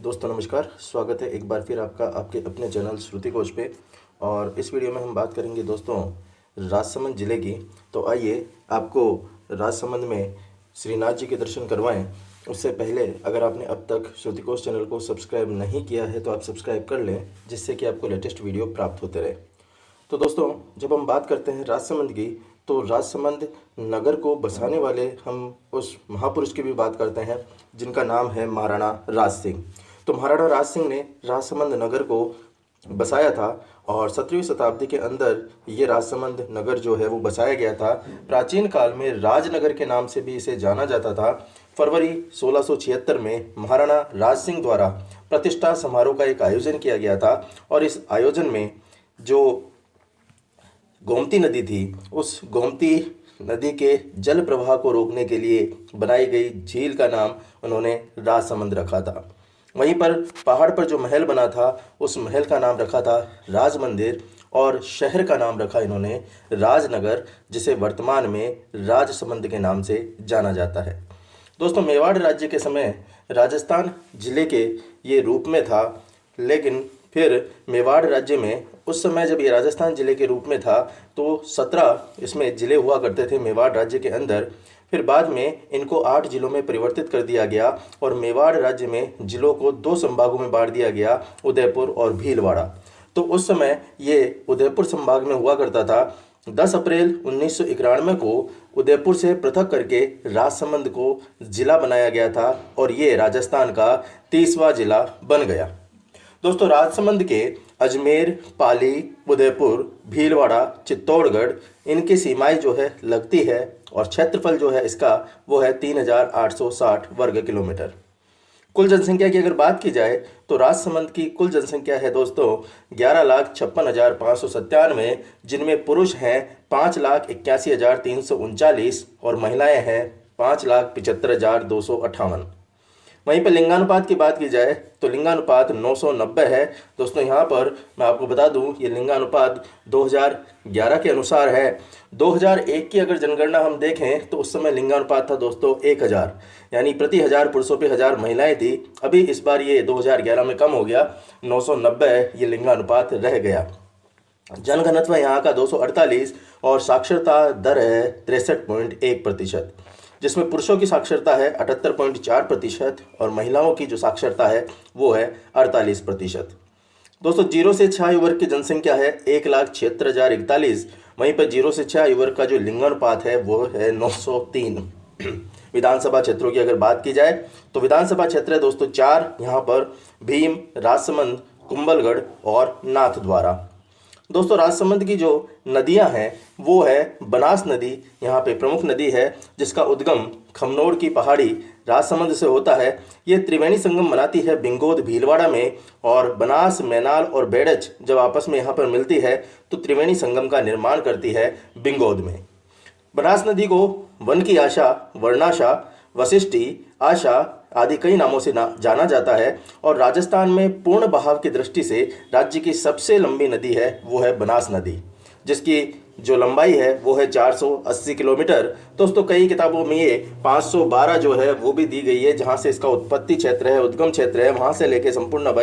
दोस्तों नमस्कार, स्वागत है एक बार फिर आपका आपके अपने चैनल श्रुति कोश पे। और इस वीडियो में हम बात करेंगे दोस्तों राजसमंद ज़िले की। तो आइए आपको राजसमंद में श्रीनाथ जी के दर्शन करवाएं। उससे पहले अगर आपने अब तक श्रुति कोश चैनल को सब्सक्राइब नहीं किया है तो आप सब्सक्राइब कर लें, जिससे कि आपको लेटेस्ट वीडियो प्राप्त होते रहे। तो दोस्तों जब हम बात करते हैं राजसमंद की, तो राजसमंद नगर को बसाने वाले हम उस महापुरुष की भी बात करते हैं जिनका नाम है महाराणा राज सिंह। तो महाराणा राज सिंह ने राजसमंद नगर को बसाया था और 17वीं शताब्दी के अंदर ये राजसमंद नगर जो है वो बसाया गया था। प्राचीन काल में राजनगर के नाम से भी इसे जाना जाता था। फरवरी 1676 में महाराणा राज सिंह द्वारा प्रतिष्ठा समारोह का एक आयोजन किया गया था और इस आयोजन में जो गोमती नदी थी, उस गोमती नदी के जल प्रवाह को रोकने के लिए बनाई गई झील का नाम उन्होंने राजसमंद रखा था। वहीं पर पहाड़ पर जो महल बना था उस महल का नाम रखा था राज मंदिर और शहर का नाम रखा इन्होंने राजनगर, जिसे वर्तमान में राजसमंद के नाम से जाना जाता है। दोस्तों मेवाड़ राज्य के समय राजस्थान जिले के ये रूप में था, लेकिन फिर मेवाड़ राज्य में उस समय जब ये राजस्थान जिले के रूप में था तो 17 इसमें ज़िले हुआ करते थे मेवाड़ राज्य के अंदर। फिर बाद में इनको 8 जिलों में परिवर्तित कर दिया गया और मेवाड़ राज्य में जिलों को 2 संभागों में बांट दिया गया, उदयपुर और भीलवाड़ा। तो उस समय ये उदयपुर संभाग में हुआ करता था। 10 अप्रैल 1991 को उदयपुर से पृथक करके राजसमंद को ज़िला बनाया गया था और ये राजस्थान का 30वां ज़िला बन गया। दोस्तों राजसमंद के अजमेर, पाली, उदयपुर, भीलवाड़ा, चित्तौड़गढ़ इनकी सीमाएं जो है लगती है और क्षेत्रफल जो है इसका वो है 3860 वर्ग किलोमीटर। कुल जनसंख्या की अगर बात की जाए तो राजसमंद की कुल जनसंख्या है दोस्तों 11,56,597, जिनमें पुरुष हैं 5,81,339 और महिलाएं हैं 5,75,258। वहीं पर लिंगानुपात की बात की जाए तो लिंगानुपात 990 है। दोस्तों यहाँ पर मैं आपको बता दूँ ये लिंगानुपात 2011 के अनुसार है। 2001 की अगर जनगणना हम देखें तो उस समय लिंगानुपात था दोस्तों 1000, यानी प्रति 1000 पुरुषों पे 1000 महिलाएं थी। अभी इस बार ये 2011 में कम हो गया, 990 ये लिंगानुपात रह गया। जनघनत्व यहाँ का 248 और साक्षरता दर है 63.1%, जिसमें पुरुषों की साक्षरता है 78.4% और महिलाओं की जो साक्षरता है वो है 48%। दोस्तों 0 से 6 आयु वर्ग की जनसंख्या है 1,76,041। वहीं पर 0 से 6 आयु वर्ग का जो लिंगानुपात है वो है 903। विधानसभा क्षेत्रों की अगर बात की जाए तो विधानसभा क्षेत्र है दोस्तों 4, यहाँ पर भीम, राजसमंद, कुंभलगढ़ और नाथद्वारा। दोस्तों राजसमंद की जो नदियां हैं वो है बनास नदी, यहाँ पे प्रमुख नदी है, जिसका उद्गम खमनोर की पहाड़ी राजसमंद से होता है। ये त्रिवेणी संगम बनाती है बिंगोद भीलवाड़ा में, और बनास, मैनाल और बेड़च जब आपस में यहाँ पर मिलती है तो त्रिवेणी संगम का निर्माण करती है बिंगोद में। बनास नदी को वन की आशा, वर्णाशा, वशिष्ठी, आशा आदि कई नामों से जाना जाता है और राजस्थान में पूर्ण बहाव की दृष्टि से राज्य की सबसे लंबी नदी है वो है बनास नदी, जिसकी जो लंबाई है वो है 480 किलोमीटर। दोस्तों कई किताबों में ये 512 जो है वो भी दी गई है, जहाँ से इसका उत्पत्ति क्षेत्र है, उद्गम क्षेत्र है, वहाँ से लेके संपूर्ण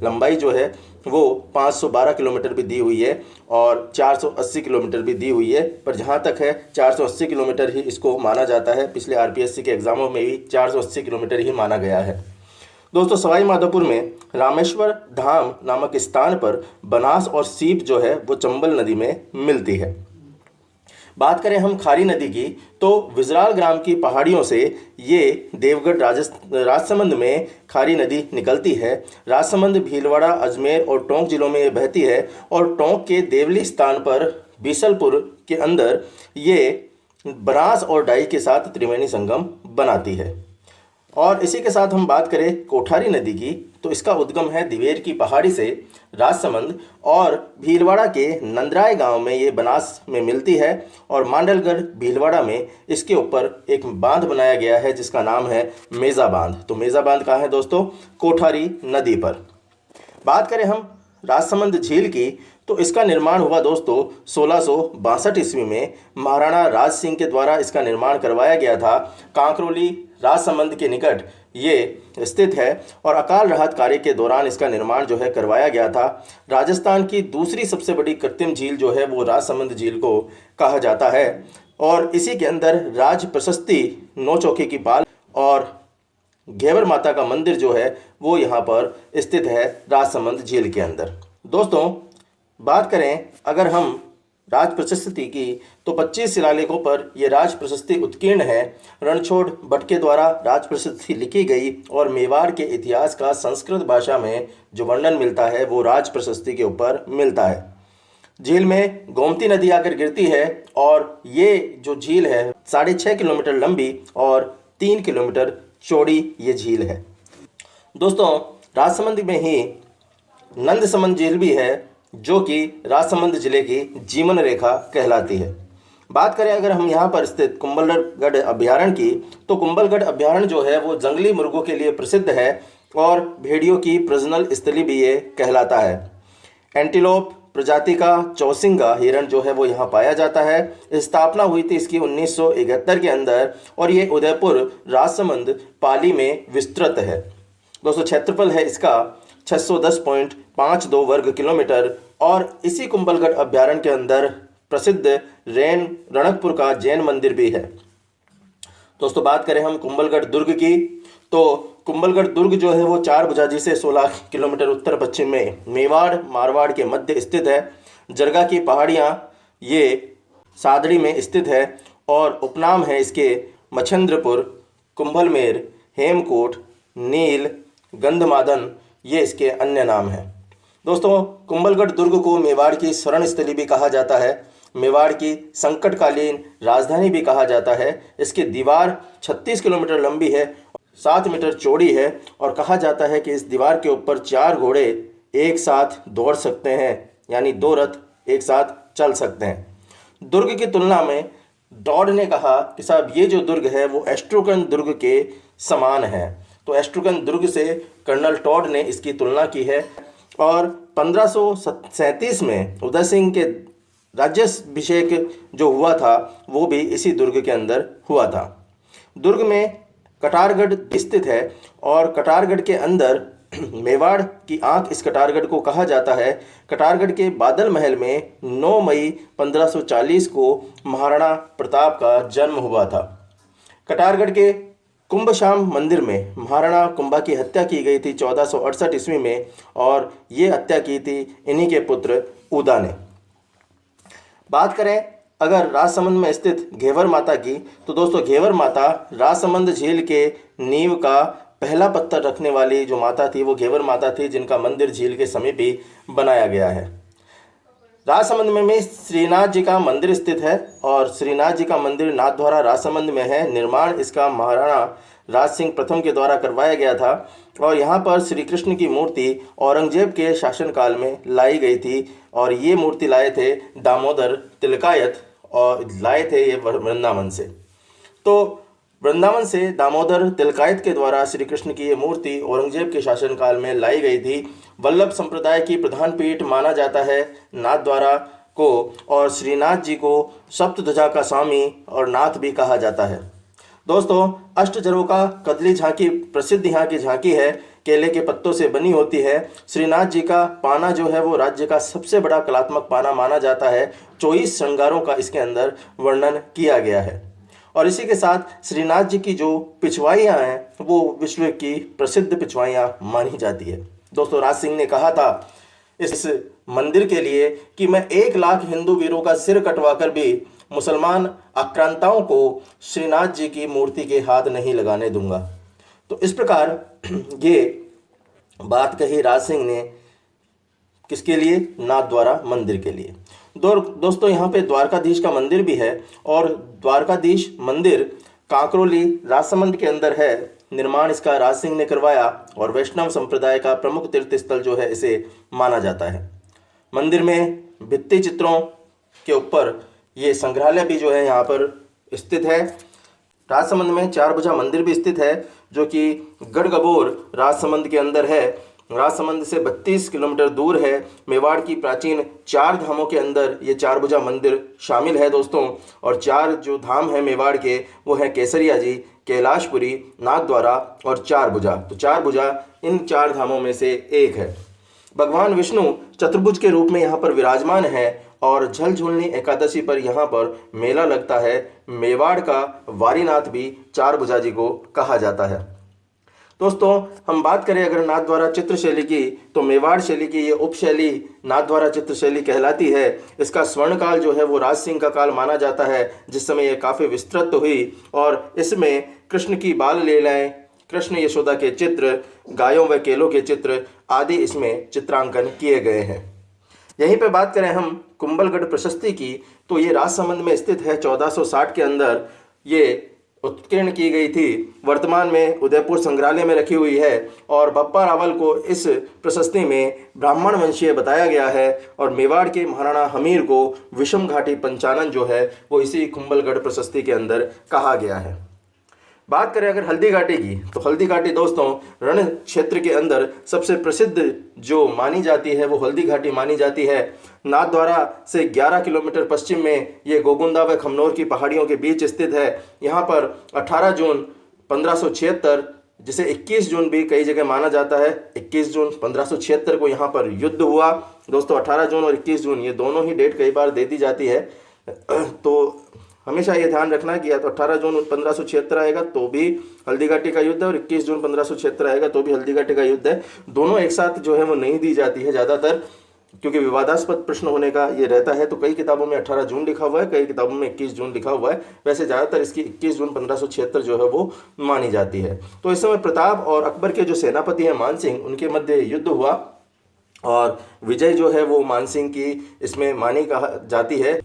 लंबाई जो है वो 512 किलोमीटर भी दी हुई है और 480 किलोमीटर भी दी हुई है। पर जहाँ तक है 480 किलोमीटर ही इसको माना जाता है। पिछले आरपीएससी के एग्जामों में भी 480 किलोमीटर ही माना गया है। दोस्तों सवाई माधोपुर में रामेश्वर धाम नामक स्थान पर बनास और सीप जो है वो चंबल नदी में मिलती है। बात करें हम खारी नदी की तो विजराल ग्राम की पहाड़ियों से ये देवगढ़ राजसमंद में खारी नदी निकलती है। राजसमंद, भीलवाड़ा, अजमेर और टोंक जिलों में ये बहती है और टोंक के देवली स्थान पर बीसलपुर के अंदर ये बनास और डाई के साथ त्रिवेणी संगम बनाती है। और इसी के साथ हम बात करें कोठारी नदी की तो इसका उद्गम है दिवेर की पहाड़ी से राजसमंद और भीलवाड़ा के नंदराय गांव में ये बनास में मिलती है और मांडलगढ़ भीलवाड़ा में इसके ऊपर एक बांध बनाया गया है जिसका नाम है मेजा बांध। तो मेजा बांध कहाँ है दोस्तों? कोठारी नदी पर। बात करें हम राजसमंद झील की तो इसका निर्माण हुआ दोस्तों 1662 ईस्वी में महाराणा राज सिंह के द्वारा इसका निर्माण करवाया गया था। कांकरोली राजसमंद के निकट ये स्थित है और अकाल राहत कार्य के दौरान इसका निर्माण जो है करवाया गया था। राजस्थान की दूसरी सबसे बड़ी कृत्रिम झील जो है वो राजसमंद झील को कहा जाता है और इसी के अंदर राज प्रशस्ति नौचौकी की पाल और घेवर माता का मंदिर जो है वो यहाँ पर स्थित है राजसमंद झील के अंदर। दोस्तों, बात करें अगर हम राज प्रशस्ति की तो 25 शिलालेखों पर ये राज प्रशस्ति उत्कीर्ण है। रणछोड़ भट्ट के द्वारा राज प्रशस्ति लिखी गई और मेवाड़ के इतिहास का संस्कृत भाषा में जो वर्णन मिलता है वो राज प्रशस्ति के ऊपर मिलता है। झील में गोमती नदी आकर गिरती है और ये जो झील है 6.5 किलोमीटर लंबी और 3 किलोमीटर चौड़ी ये झील है। दोस्तों, राजसमंद में ही नंदसमंद झील भी है जो कि राजसमंद जिले की जीवन रेखा कहलाती है। बात करें अगर हम यहाँ पर स्थित कुंभलगढ़ अभ्यारण्य की तो कुंभलगढ़ अभ्यारण्य जो है वो जंगली मुर्गों के लिए प्रसिद्ध है और भेड़ियों की प्रजनन स्थली भी ये कहलाता है। एंटीलोप प्रजाति का चौसिंगा हिरण जो है वो यहाँ पाया जाता है। स्थापना हुई थी इसकी 1971 के अंदर और ये उदयपुर राजसमंद पाली में विस्तृत है। दोस्तों, क्षेत्रफल है इसका 610.52 वर्ग किलोमीटर और इसी कुंभलगढ़ अभ्यारण्य के अंदर प्रसिद्ध रणकपुर का जैन मंदिर भी है। दोस्तों, बात करें हम कुंभलगढ़ दुर्ग की तो कुंभलगढ़ दुर्ग जो है वो 4 भुजाजी से 16 किलोमीटर उत्तर पश्चिम में मेवाड़ मारवाड़ के मध्य स्थित है। जरगा की पहाड़ियाँ ये सादड़ी में स्थित है और उपनाम है इसके मच्छंद्रपुर, कुंभलमेर, हेमकोट, नील, गंधमादन, ये इसके अन्य नाम हैं। दोस्तों, कुंभलगढ़ दुर्ग को मेवाड़ की शरण स्थली भी कहा जाता है, मेवाड़ की संकटकालीन राजधानी भी कहा जाता है। इसकी दीवार 36 किलोमीटर लंबी है, 7 मीटर चौड़ी है और कहा जाता है कि इस दीवार के ऊपर 4 घोड़े एक साथ दौड़ सकते हैं, यानी 2 रथ एक साथ चल सकते हैं। दुर्ग की तुलना में डॉड ने कहा कि साहब ये जो दुर्ग है वो एस्ट्रोकन दुर्ग के समान है। तो एस्ट्रोकन दुर्ग से कर्नल टॉड ने इसकी तुलना की है और 1537 में उदय सिंह के राज्याभिषेक जो हुआ था वो भी इसी दुर्ग के अंदर हुआ था। दुर्ग में कटारगढ़ स्थित है और कटारगढ़ के अंदर मेवाड़ की आंख इस कटारगढ़ को कहा जाता है। कटारगढ़ के बादल महल में 9 मई 1540 को महाराणा प्रताप का जन्म हुआ था। कटारगढ़ के कुंभश्याम मंदिर में महाराणा कुंभा की हत्या की गई थी 1468 ईस्वी में और ये हत्या की थी इन्हीं के पुत्र उदा ने। बात करें अगर राजसमंद में स्थित घेवर माता की तो दोस्तों, घेवर माता राजसमंद झील के नींव का पहला पत्थर रखने वाली जो माता थी वो घेवर माता थी, जिनका मंदिर झील के समीप ही बनाया गया है। राजसमंद में श्रीनाथ जी का मंदिर स्थित है और श्रीनाथ जी का मंदिर नाथद्वारा राजसमंद में है। निर्माण इसका महाराणा राज सिंह प्रथम के द्वारा करवाया गया था और यहाँ पर श्री कृष्ण की मूर्ति औरंगजेब के शासनकाल में लाई गई थी और ये मूर्ति लाए थे दामोदर तिलकायत और लाए थे ये वृंदावन से। तो वृंदावन से दामोदर तिलकायत के द्वारा श्री कृष्ण की ये मूर्ति औरंगजेब के शासनकाल में लाई गई थी। वल्लभ संप्रदाय की प्रधान पीठ माना जाता है नाथद्वारा को और श्रीनाथ जी को सप्तध्वजा का स्वामी और नाथ भी कहा जाता है। दोस्तों, अष्टझरोका कदली झांकी प्रसिद्ध यहाँ की झांकी है, केले के पत्तों से बनी होती है। श्रीनाथ जी का पाना जो है वो राज्य का सबसे बड़ा कलात्मक पाना माना जाता है। 24 श्रृंगारों का इसके अंदर वर्णन किया गया है और इसी के साथ श्रीनाथ जी की जो पिछवाइयाँ हैं वो विश्व की प्रसिद्ध पिछवाइयाँ मानी जाती है। दोस्तों, राज सिंह ने कहा था इस मंदिर के लिए कि मैं 1 लाख हिंदू वीरों का सिर कटवाकर भी मुसलमान आक्रांताओं को श्रीनाथ जी की मूर्ति के हाथ नहीं लगाने दूंगा। तो इस प्रकार ये बात कही राज सिंह ने किसके लिए? नाथद्वारा मंदिर के लिए। दोस्तों, यहाँ पे द्वारकाधीश का मंदिर भी है और द्वारकाधीश मंदिर कांकरोली राजसमंद के अंदर है। निर्माण इसका राज सिंह ने करवाया और वैष्णव संप्रदाय का प्रमुख तीर्थ स्थल जो है इसे माना जाता है। मंदिर में भित्ति चित्रों के ऊपर ये संग्रहालय भी जो है यहाँ पर स्थित है। राजसमंद में 4 भुजा मंदिर भी स्थित है जो कि गढ़गबोर राजसमंद के अंदर है। राजसमंद से 32 किलोमीटर दूर है। मेवाड़ की प्राचीन 4 धामों के अंदर ये 4 भुजा मंदिर शामिल है दोस्तों। और 4 जो धाम है मेवाड़ के वो है केसरिया जी, कैलाशपुरी, नाथद्वारा और चारभुजा। तो चारभुजा इन 4 धामों में से एक है। भगवान विष्णु चतुर्भुज के रूप में यहाँ पर विराजमान है और झलझुलनी एकादशी पर यहाँ पर मेला लगता है। मेवाड़ का वारीनाथ भी चारभुजा जी को कहा जाता है। दोस्तों, हम बात करें अगर नाथद्वारा चित्रशैली की, तो मेवाड़ शैली की ये उपशैली नाथद्वारा चित्रशैली कहलाती है। इसका स्वर्णकाल जो है वो राज सिंह का काल माना जाता है, जिस समय ये काफ़ी विस्तृत हुई और इसमें कृष्ण की बाल लीलाएं, कृष्ण यशोदा के चित्र, गायों व केलों के चित्र आदि इसमें चित्रांकन किए गए हैं। यहीं पे बात करें हम कुंभलगढ़ प्रशस्ति की, तो ये राजसमंद में स्थित है। 1460 के अंदर ये उत्कीर्ण की गई थी। वर्तमान में उदयपुर संग्रहालय में रखी हुई है और बप्पा रावल को इस प्रशस्ति में ब्राह्मण वंशीय बताया गया है और मेवाड़ के महाराणा हमीर को विषम घाटी पंचानन जो है वो इसी कुंभलगढ़ प्रशस्ति के अंदर कहा गया है। बात करें अगर हल्दी घाटी की, तो हल्दी घाटी दोस्तों रण क्षेत्र के अंदर सबसे प्रसिद्ध जो मानी जाती है वो हल्दी घाटी मानी जाती है। नाथद्वारा से 11 किलोमीटर पश्चिम में ये गोगुंदा व खमनोर की पहाड़ियों के बीच स्थित है। यहाँ पर 18 जून 1576, जिसे 21 जून भी कई जगह माना जाता है, 21 जून 1576 को यहाँ पर युद्ध हुआ। दोस्तों 18 जून और 21 जून ये दोनों ही डेट कई बार दे दी जाती है, तो हमेशा ये ध्यान रखना है कि या तो 18 जून 1576 आएगा तो भी हल्दी घाटी का युद्ध है और 21 जून 1576 आएगा तो भी हल्दी घाटी का युद्ध है। दोनों एक साथ जो है वो नहीं दी जाती है ज़्यादातर, क्योंकि विवादास्पद प्रश्न होने का ये रहता है। तो कई किताबों में 18 जून लिखा हुआ है, कई किताबों में 21 जून लिखा हुआ है। वैसे ज़्यादातर इसकी 21 जून 1576 जो है वो मानी जाती है। तो इस समय प्रताप और अकबर के जो सेनापति हैं मानसिंह, उनके मध्य युद्ध हुआ और विजय जो है वो मानसिंह की इसमें मानी कहा जाती है।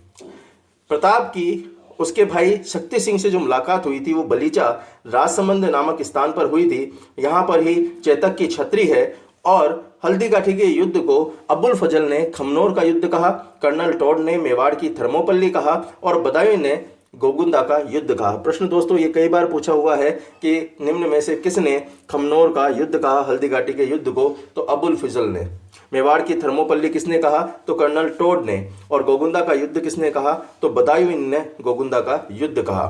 प्रताप की उसके भाई शक्ति सिंह से जो मुलाकात हुई थी वो बलीचा राजसमंद नामक स्थान पर हुई थी। यहाँ पर ही चेतक की छत्री है और हल्दी घाटी के युद्ध को अबुल फजल ने खमनोर का युद्ध कहा, कर्नल टॉड ने मेवाड़ की थर्मोपल्ली कहा और बदायूं ने गोगुंदा का युद्ध कहा। प्रश्न दोस्तों ये कई बार पूछा हुआ है कि निम्न में से किसने खमनोर का युद्ध कहा हल्दी घाटी के युद्ध को, तो अबुल फजल ने। मेवाड़ की थर्मोपल्ली किसने कहा, तो कर्नल टोड ने। और गोगुंदा का युद्ध किसने कहा, तो बदायूं ने गोगुंदा का युद्ध कहा।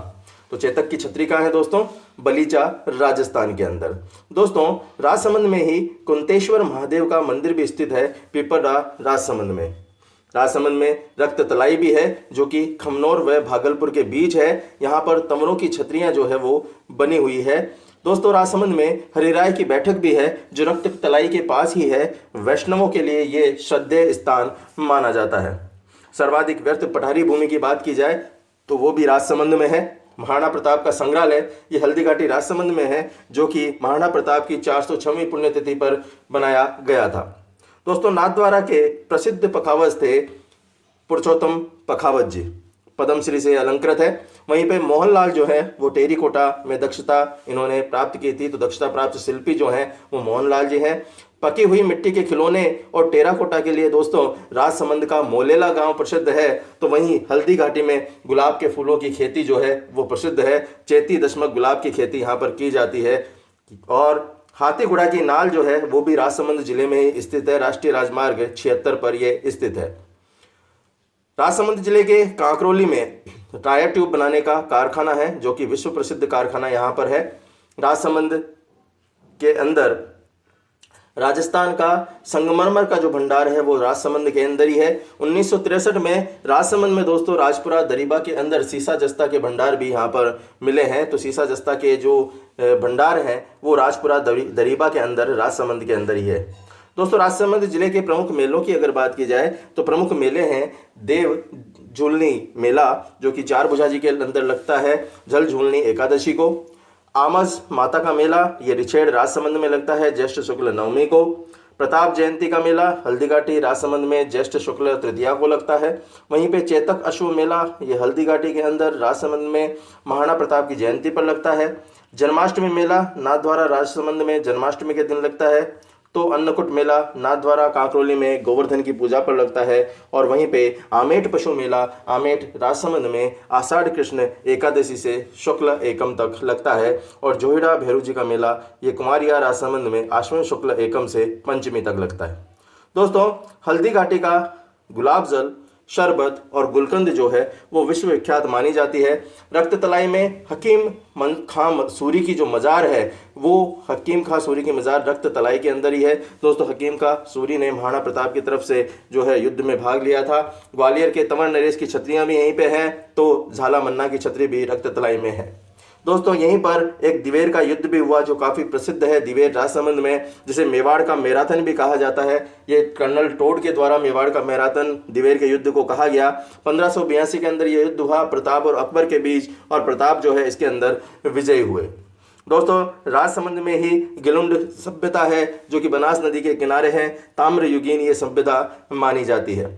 तो चेतक की छत्री कहाँ है दोस्तों, बलीचा राजस्थान के अंदर। दोस्तों राजसमंद में ही कुंतेश्वर महादेव का मंदिर भी स्थित है, पिपरा राजसमंद में। राजसमंद में रक्त तलाई भी है जो कि खमनोर व भागलपुर के बीच है। यहाँ पर तमरों की छतरियाँ जो है वो बनी हुई है। दोस्तों राजसमंद में हरिराय की बैठक भी है जो रक्त तलाई के पास ही है। वैष्णवों के लिए ये श्रद्धेय स्थान माना जाता है। सर्वाधिक व्यर्थ पठारी भूमि की बात की जाए तो वो भी राजसमंद में है। महाराणा प्रताप का संग्रहालय ये हल्दी घाटी राजसमंद में है, जो कि महाराणा प्रताप की 406वीं पुण्यतिथि पर बनाया गया था। दोस्तों नाथद्वारा के प्रसिद्ध पखावज थे पुरुषोत्तम पखावज जी, पद्मश्री से अलंकृत है। वहीं पे मोहनलाल जो है वो टेरीकोटा में दक्षता इन्होंने प्राप्त की थी, तो दक्षता प्राप्त शिल्पी जो हैं वो मोहनलाल जी हैं। पकी हुई मिट्टी के खिलौने और टेराकोटा के लिए दोस्तों राजसमंद का मोलेला गांव प्रसिद्ध है। तो वहीं हल्दी घाटी में गुलाब के फूलों की खेती जो है वो प्रसिद्ध है। चैती दशमक गुलाब की खेती यहाँ पर की जाती है। और हाथीगुड़ा की नाल जो है वो भी राजसमंद जिले में ही स्थित है। राष्ट्रीय राजमार्ग 76 पर यह स्थित है। राजसमंद जिले के कांकरोली में टायर ट्यूब बनाने का कारखाना है जो कि विश्व प्रसिद्ध कारखाना यहाँ पर है। राजसमंद के अंदर राजस्थान का संगमरमर का जो भंडार है वो राजसमंद के अंदर ही है। 1963 में राजसमंद में दोस्तों राजपुरा दरीबा के अंदर सीसा जस्ता के भंडार भी यहाँ पर मिले हैं। तो सीसा जस्ता के जो भंडार हैं वो राजपुरा दरीबा के अंदर राजसमंद के अंदर ही है। दोस्तों राजसमंद जिले के प्रमुख मेलों की अगर बात की जाए तो प्रमुख मेले हैं देव झूलनी मेला जो कि चारभुजा जी के अंदर लगता है जल झूलनी एकादशी को। आमस माता का मेला ये रिछेड़ राजसमंद में लगता है ज्येष्ठ शुक्ल नवमी को। प्रताप जयंती का मेला हल्दी घाटी राजसमंद में ज्येष्ठ शुक्ल तृतीया को लगता है। वहीं पे चेतक अश्व मेला ये हल्दी घाटी के अंदर राजसमंद में महाराणा प्रताप की जयंती पर लगता है। जन्माष्टमी मेला नाथद्वारा राजसमंद में जन्माष्टमी के दिन लगता है। तो अन्नकूट मेला नाथद्वारा कांकरोली में गोवर्धन की पूजा पर लगता है। और वहीं पे आमेट पशु मेला आमेट राजसमंद में आषाढ़ कृष्ण एकादशी से शुक्ल एकम तक लगता है। और जोहिड़ा भैरू जी का मेला ये कुमारिया राजसमंद में आश्विन शुक्ल एकम से पंचमी तक लगता है। दोस्तों हल्दी घाटी का गुलाब जल शरबत और गुलकंद जो है वो विश्व विख्यात मानी जाती है। रक्त तलाई में हकीम खां सूरी की जो मज़ार है वो हकीम खां सूरी की मज़ार रक्त तलाई के अंदर ही है। दोस्तों हकीम खां सूरी ने महाराणा प्रताप की तरफ से जो है युद्ध में भाग लिया था। ग्वालियर के तंवर नरेश की छतरियाँ भी यहीं पे हैं, तो झाला मन्ना की छतरी भी रक्त तलाई में है। दोस्तों यहीं पर एक दिवेर का युद्ध भी हुआ जो काफ़ी प्रसिद्ध है, दिवेर राजसमंद में, जिसे मेवाड़ का मैराथन भी कहा जाता है। ये कर्नल टोड के द्वारा मेवाड़ का मैराथन दिवेर के युद्ध को कहा गया। 1582 के अंदर ये युद्ध हुआ प्रताप और अकबर के बीच, और प्रताप जो है इसके अंदर विजयी हुए। दोस्तों राजसमंद में ही गिलुंड सभ्यता है जो कि बनास नदी के किनारे है। ताम्रयुगीन ये सभ्यता मानी जाती है।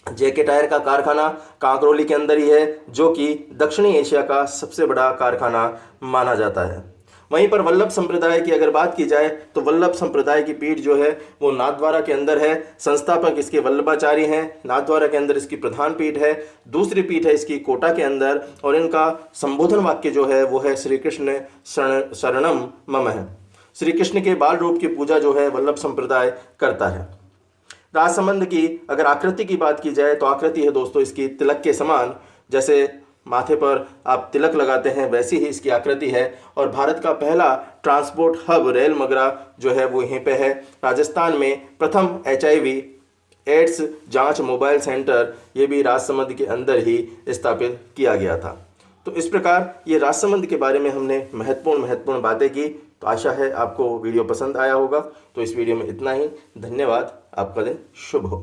जेके टायर का कारखाना कांकरोली के अंदर ही है जो कि दक्षिणी एशिया का सबसे बड़ा कारखाना माना जाता है। वहीं पर वल्लभ संप्रदाय की अगर बात की जाए तो वल्लभ संप्रदाय की पीठ जो है वो नाथद्वारा के अंदर है। संस्थापक इसके वल्लभाचार्य हैं। नाथद्वारा के अंदर इसकी प्रधान पीठ है। दूसरी पीठ है इसकी कोटा के अंदर, और इनका संबोधन वाक्य जो है वो है श्री कृष्ण शरणम मम है। श्री कृष्ण के बाल रूप की पूजा जो है वल्लभ संप्रदाय करता है। राजसमंद की अगर आकृति की बात की जाए तो आकृति है दोस्तों इसकी तिलक के समान, जैसे माथे पर आप तिलक लगाते हैं वैसी ही इसकी आकृति है। और भारत का पहला ट्रांसपोर्ट हब रेल मगरा जो है वो यहीं पे है। राजस्थान में प्रथम HIV एड्स जांच मोबाइल सेंटर ये भी राजसमंद के अंदर ही स्थापित किया गया था। तो इस प्रकार ये राजसमंद के बारे में हमने महत्वपूर्ण बातें की। तो आशा है आपको वीडियो पसंद आया होगा। तो इस वीडियो में इतना ही। धन्यवाद। आपका दिन शुभ हो।